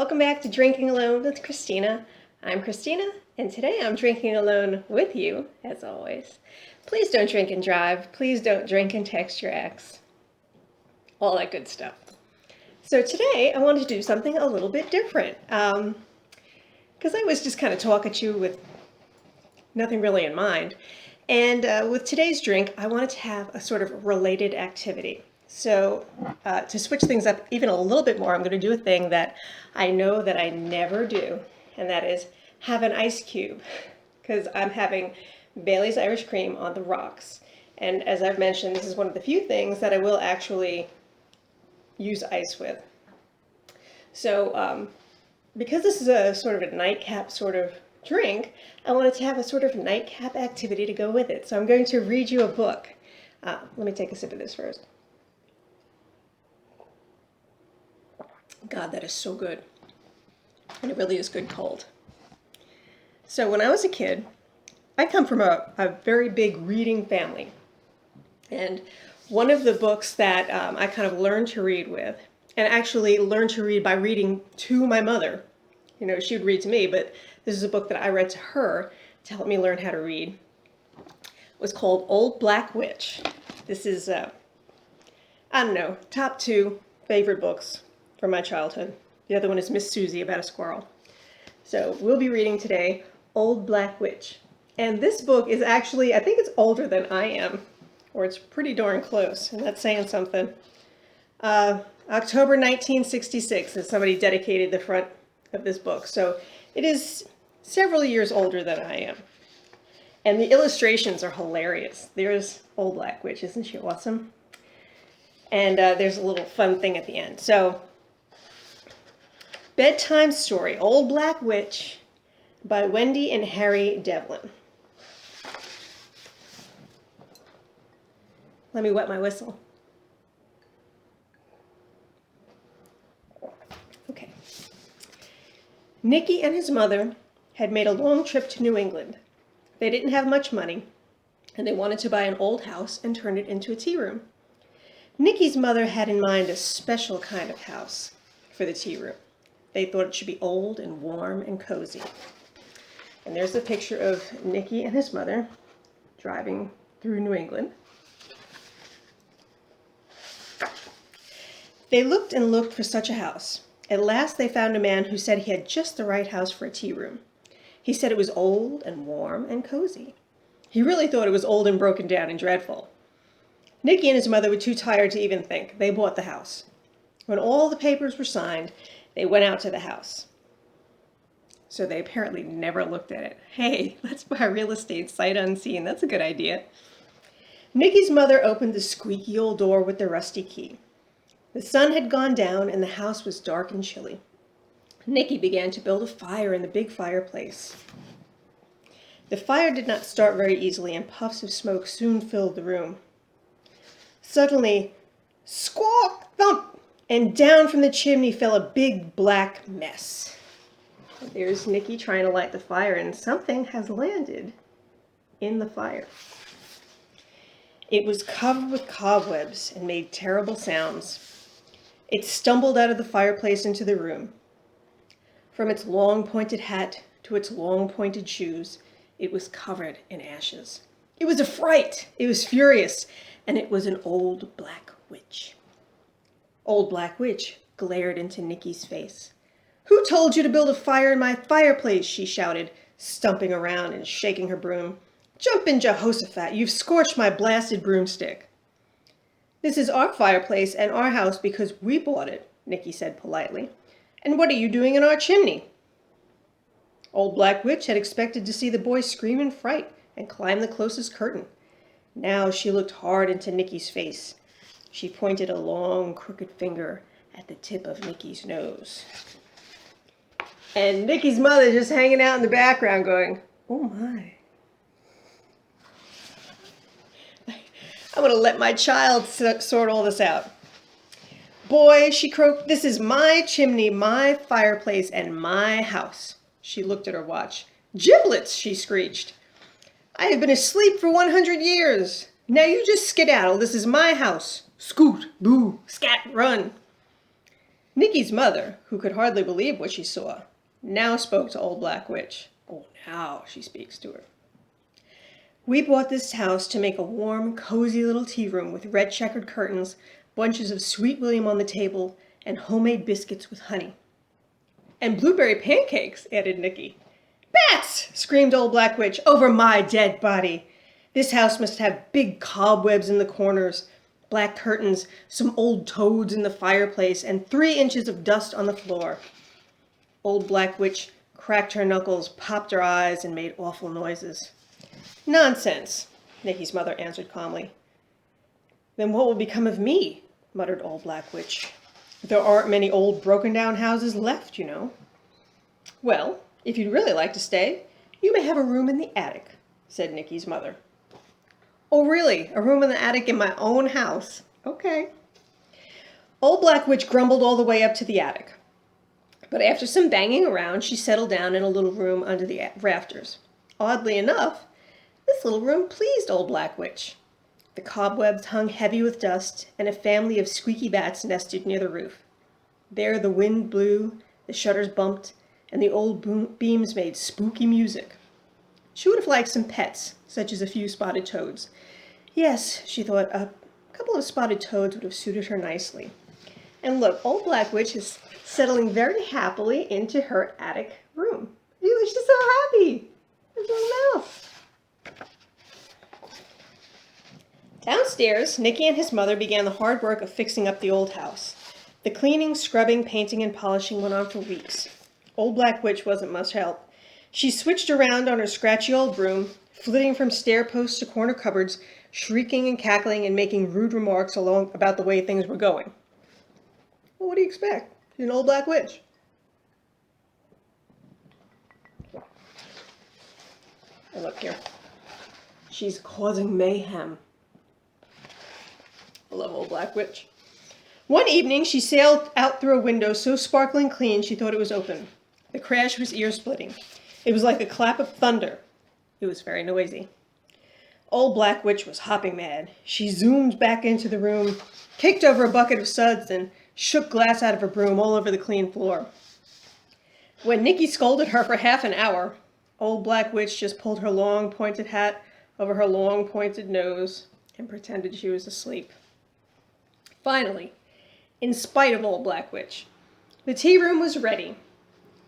welcome back to Drinking Alone with Christina. I'm Christina, and today I'm drinking alone with you, as always. Please don't drink and drive. Please don't drink and text your ex. All that good stuff. So today I wanted to do something a little bit different. Because I was just kind of talking to you with nothing really in mind. And with today's drink, I wanted to have a sort of related activity. So to switch things up even a little bit more, I'm going to do a thing that I know that I never do, and that is have an ice cube, because I'm having Bailey's Irish Cream on the rocks. And as I've mentioned, this is one of the few things that I will actually use ice with. So because this is a sort of a nightcap sort of drink, I wanted to have a sort of nightcap activity to go with it. So I'm going to read you a book. Let me take a sip of this first. God, that is so good. And it really is good cold. So when I was a kid, I come from a very big reading family. And one of the books that I kind of learned to read with, and actually learned to read by reading to my mother. You know, she would read to me, but this is a book that I read to her to help me learn how to read. It was called Old Black Witch. This is, I don't know, top 2 favorite books from my childhood. The other one is Miss Susie, about a squirrel. So we'll be reading today Old Black Witch. And this book is actually, I think it's older than I am, or it's pretty darn close, and that's saying something. October 1966 is somebody dedicated the front of this book. So it is several years older than I am. And the illustrations are hilarious. There's Old Black Witch, isn't she awesome? And there's a little fun thing at the end. So, bedtime story, Old Black Witch by Wendy and Harry Devlin. Let me wet my whistle. Okay. Nicky and his mother had made a long trip to New England. They didn't have much money, and they wanted to buy an old house and turn it into a tea room. Nicky's mother had in mind a special kind of house for the tea room. They thought it should be old and warm and cozy. And there's a picture of Nicky and his mother driving through New England. They looked and looked for such a house. At last they found a man who said he had just the right house for a tea room. He said it was old and warm and cozy. He really thought it was old and broken down and dreadful. Nicky and his mother were too tired to even think. They bought the house. When all the papers were signed, they went out to the house. So they apparently never looked at it. Hey, let's buy real estate sight unseen. That's a good idea. Nicky's mother opened the squeaky old door with the rusty key. The sun had gone down and the house was dark and chilly. Nicky began to build a fire in the big fireplace. The fire did not start very easily, and puffs of smoke soon filled the room. Suddenly, squawk, thump, and down from the chimney fell a big black mess. There's Nicky trying to light the fire, and something has landed in the fire. It was covered with cobwebs and made terrible sounds. It stumbled out of the fireplace into the room. From its long pointed hat to its long pointed shoes, it was covered in ashes. It was a fright. It was furious, and it was an old black witch. Old Black Witch glared into Nicky's face. "Who told you to build a fire in my fireplace?" she shouted, stumping around and shaking her broom. "Jump in, Jehoshaphat, you've scorched my blasted broomstick." "This is our fireplace and our house because we bought it," Nicky said politely. "And what are you doing in our chimney?" Old Black Witch had expected to see the boy scream in fright and climb the closest curtain. Now she looked hard into Nicky's face. She pointed a long, crooked finger at the tip of Nicky's nose. And Nicky's mother just hanging out in the background going, "Oh my. I'm going to let my child sort all this out." "Boy," she croaked, "this is my chimney, my fireplace, and my house." She looked at her watch. "Giblets," she screeched. "I have been asleep for 100 years. Now you just skedaddle. This is my house. Scoot, boo, scat, run." Nicky's mother, who could hardly believe what she saw, now spoke to Old Black Witch. Oh, now she speaks to her. We bought this house to make a warm, cozy little tea room with red checkered curtains, bunches of Sweet William on the table, and homemade biscuits with honey. And blueberry pancakes, added Nicky. Bats! Screamed Old Black Witch. Over my dead body. This house must have big cobwebs in the corners, black curtains, some old toads in the fireplace, and 3 inches of dust on the floor. Old Black Witch cracked her knuckles, popped her eyes, and made awful noises. Nonsense, Nicky's mother answered calmly. Then what will become of me? Muttered Old Black Witch. There aren't many old broken-down houses left, you know. Well, if you'd really like to stay, you may have a room in the attic, said Nicky's mother. Oh, really? A room in the attic in my own house? Okay. Old Black Witch grumbled all the way up to the attic. But after some banging around, she settled down in a little room under the rafters. Oddly enough, this little room pleased Old Black Witch. The cobwebs hung heavy with dust, and a family of squeaky bats nested near the roof. There the wind blew, the shutters bumped, and the old beams made spooky music. She would have liked some pets, such as a few spotted toads. Yes, she thought, a couple of spotted toads would have suited her nicely. And look, Old Black Witch is settling very happily into her attic room. She's so happy. There's a little mouse. Downstairs, Nicky and his mother began the hard work of fixing up the old house. The cleaning, scrubbing, painting, and polishing went on for weeks. Old Black Witch wasn't much help. She switched around on her scratchy old broom, flitting from stair posts to corner cupboards, shrieking and cackling and making rude remarks about the way things were going. Well, what do you expect? She's an Old Black Witch. And look here. She's causing mayhem. I love Old Black Witch. One evening, she sailed out through a window so sparkling clean she thought it was open. The crash was ear-splitting. It was like a clap of thunder. It was very noisy. Old Black Witch was hopping mad. She zoomed back into the room, kicked over a bucket of suds, and shook glass out of her broom all over the clean floor. When Nicky scolded her for half an hour, Old Black Witch just pulled her long, pointed hat over her long, pointed nose and pretended she was asleep. Finally, in spite of Old Black Witch, the tea room was ready,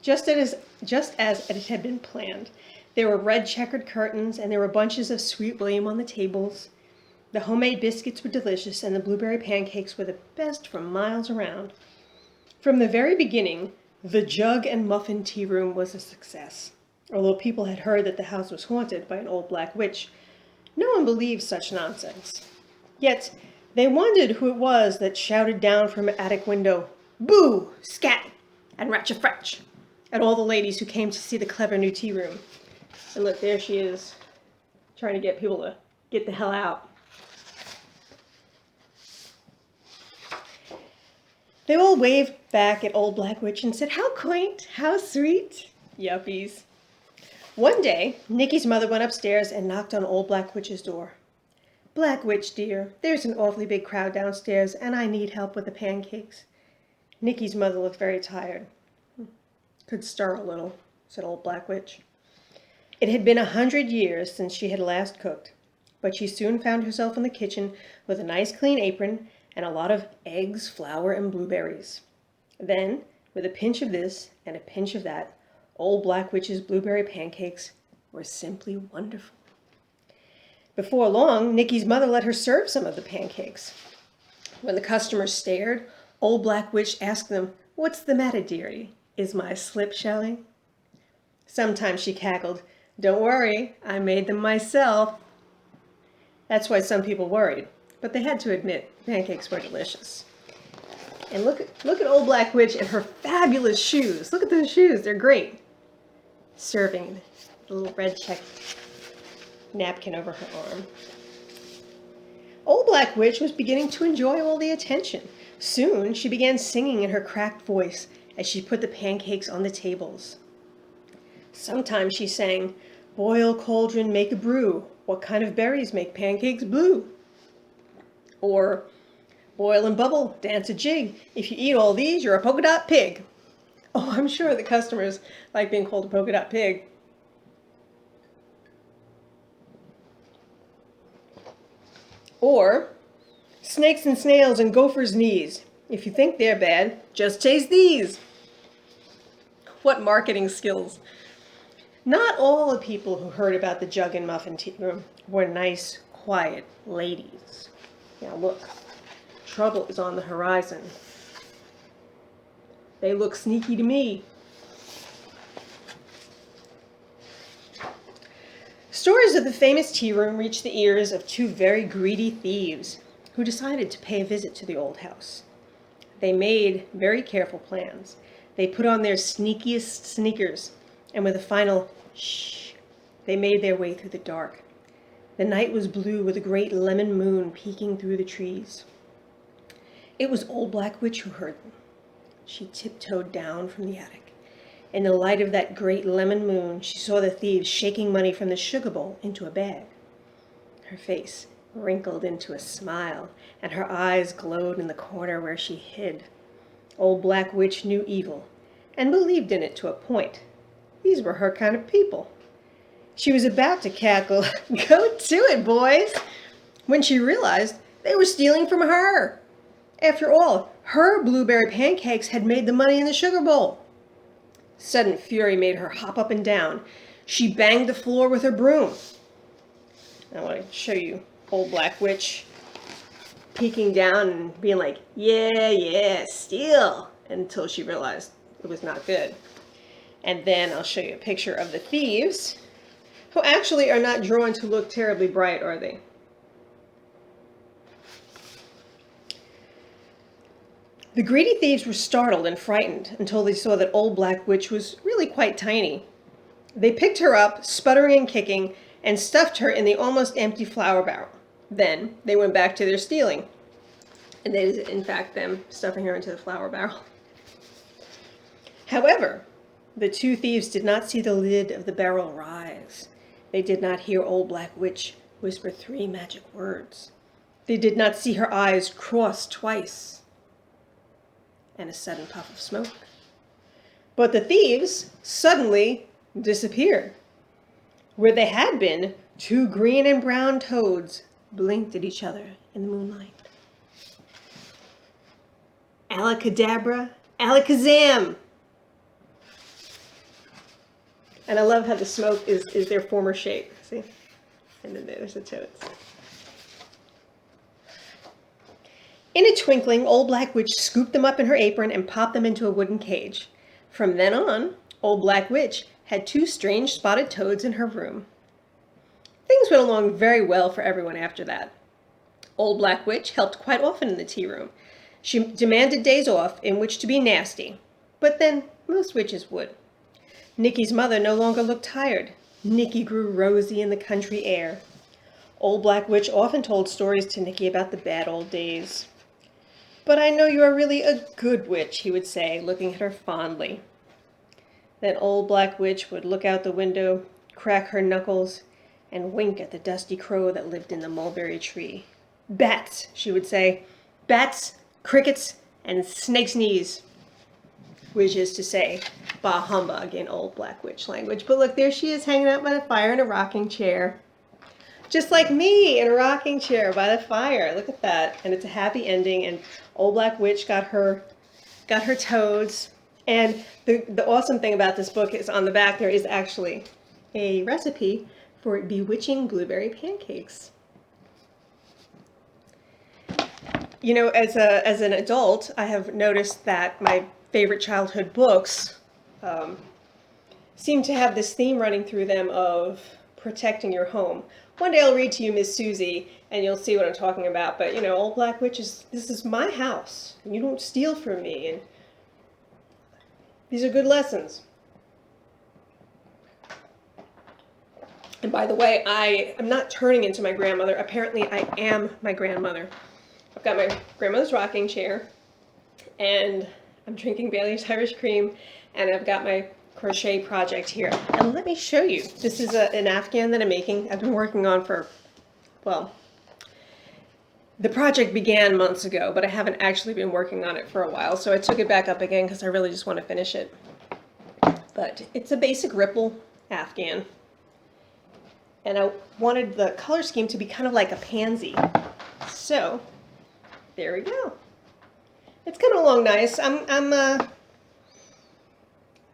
just as it had been planned. There were red checkered curtains, and there were bunches of Sweet William on the tables. The homemade biscuits were delicious, and the blueberry pancakes were the best for miles around. From the very beginning, the jug and muffin tea room was a success. Although people had heard that the house was haunted by an Old Black Witch, no one believed such nonsense. Yet, they wondered who it was that shouted down from an attic window, "Boo! Scat! And ratcha-fratch!" at all the ladies who came to see the clever new tea room. And look, there she is, trying to get people to get the hell out. They all waved back at Old Black Witch and said, "How quaint! How sweet!" Yuppies. One day, Nicky's mother went upstairs and knocked on Old Black Witch's door. "Black Witch, dear, there's an awfully big crowd downstairs, and I need help with the pancakes." Nicky's mother looked very tired. "Could stir a little," said Old Black Witch. It had been 100 years since she had last cooked, but she soon found herself in the kitchen with a nice clean apron and a lot of eggs, flour, and blueberries. Then, with a pinch of this and a pinch of that, Old Black Witch's blueberry pancakes were simply wonderful. Before long, Nicky's mother let her serve some of the pancakes. When the customers stared, Old Black Witch asked them, "What's the matter, dearie? Is my slip showing?" Sometimes she cackled, "Don't worry, I made them myself." That's why some people worried, but they had to admit pancakes were delicious. And look at Old Black Witch and her fabulous shoes. Look at those shoes, they're great. Serving the little red check napkin over her arm. Old Black Witch was beginning to enjoy all the attention. Soon she began singing in her cracked voice as she put the pancakes on the tables. Sometimes she sang, "Boil cauldron, make a brew. What kind of berries make pancakes blue?" Or, Boil and bubble, dance a jig. If you eat all these, you're a polka dot pig. Oh, I'm sure the customers like being called a polka dot pig. Or, snakes and snails and gophers' knees. If you think they're bad, just taste these. What marketing skills. Not all the people who heard about the jug and muffin tea room were nice, quiet ladies. Now look, trouble is on the horizon. They look sneaky to me. Stories of the famous tea room reached the ears of two very greedy thieves who decided to pay a visit to the old house. They made very careful plans. They put on their sneakiest sneakers, and with a final shh, they made their way through the dark. The night was blue with a great lemon moon peeking through the trees. It was Old Black Witch who heard them. She tiptoed down from the attic. In the light of that great lemon moon, she saw the thieves shaking money from the sugar bowl into a bag. Her face wrinkled into a smile, and her eyes glowed in the corner where she hid. Old Black Witch knew evil, and believed in it to a point. These were her kind of people. She was about to cackle, "Go to it, boys," when she realized they were stealing from her. After all, her blueberry pancakes had made the money in the sugar bowl. Sudden fury made her hop up and down. She banged the floor with her broom. I want to show you Old Black Witch peeking down and being like, yeah, steal, until she realized it was not good. And then I'll show you a picture of the thieves, who actually are not drawn to look terribly bright, are they? The greedy thieves were startled and frightened until they saw that Old Black Witch was really quite tiny. They picked her up, sputtering and kicking, and stuffed her in the almost empty flour barrel. Then they went back to their stealing. And that is, in fact, them stuffing her into the flour barrel. However, the two thieves did not see the lid of the barrel rise. They did not hear Old Black Witch whisper 3 magic words. They did not see her eyes cross twice and a sudden puff of smoke. But the thieves suddenly disappeared. Where they had been, 2 green and brown toads blinked at each other in the moonlight. Alakadabra, alakazam! And I love how the smoke is their former shape. See? And then there's the toads. In a twinkling, Old Black Witch scooped them up in her apron and popped them into a wooden cage. From then on, Old Black Witch had 2 strange spotted toads in her room. Things went along very well for everyone after that. Old Black Witch helped quite often in the tea room. She demanded days off in which to be nasty, but then most witches would. Nicky's mother no longer looked tired. Nicky grew rosy in the country air. Old Black Witch often told stories to Nicky about the bad old days. "But I know you are really a good witch," he would say, looking at her fondly. Then Old Black Witch would look out the window, crack her knuckles, and wink at the dusty crow that lived in the mulberry tree. "Bats," she would say. "Bats, crickets, and snake's knees," which is to say, bah humbug in Old Black Witch language. But look, there she is hanging out by the fire in a rocking chair. Just like me, in a rocking chair by the fire. Look at that. And it's a happy ending, and Old Black Witch got her toads. And the awesome thing about this book is on the back there is actually a recipe for bewitching blueberry pancakes. You know, as an adult, I have noticed that my favorite childhood books seem to have this theme running through them of protecting your home. One day I'll read to you Miss Susie, and you'll see what I'm talking about. But, you know, Old Black Witch this is my house, and you don't steal from me. And these are good lessons. And by the way, I am not turning into my grandmother. Apparently, I am my grandmother. I've got my grandmother's rocking chair, and I'm drinking Bailey's Irish Cream, and I've got my crochet project here. And let me show you. This is an afghan that I'm making. I've been working on for, well, The project began months ago, but I haven't actually been working on it for a while, so I took it back up again because I really just want to finish it. But it's a basic ripple Afghan. And I wanted the color scheme to be kind of like a pansy. So, there we go. It's coming along nice. I'm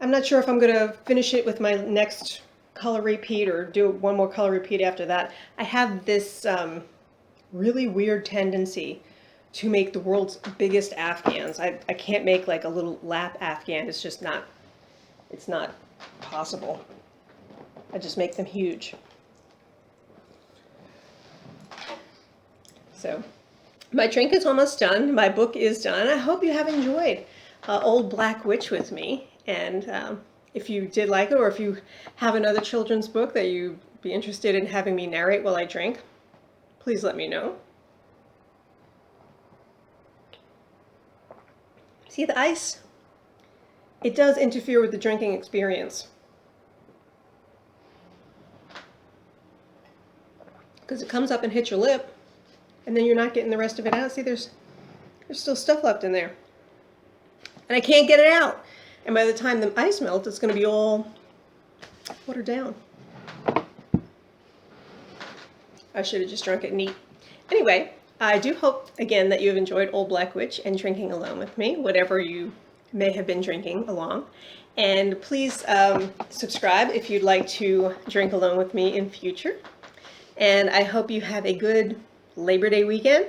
not sure if I'm going to finish it with my next color repeat or do one more color repeat after that. I have this really weird tendency to make the world's biggest Afghans. I can't make like a little lap Afghan. It's just not, it's not possible. I just make them huge. So my drink is almost done. My book is done. I hope you have enjoyed Old Black Witch with me. And if you did like it, or if you have another children's book that you'd be interested in having me narrate while I drink, please let me know. See the ice? It does interfere with the drinking experience, because it comes up and hits your lip, and then you're not getting the rest of it out. See, there's still stuff left in there, and I can't get it out. And by the time the ice melts, it's going to be all watered down. I should have just drunk it neat. Anyway, I do hope, again, that you have enjoyed Old Black Witch and drinking alone with me, whatever you may have been drinking along. And please subscribe if you'd like to drink alone with me in future. And I hope you have a good Labor Day weekend,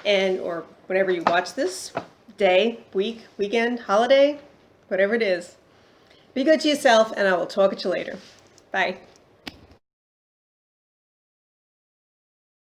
and or whenever you watch this, day, week, weekend, holiday, whatever it is. Be good to yourself, and I will talk at you later. Bye.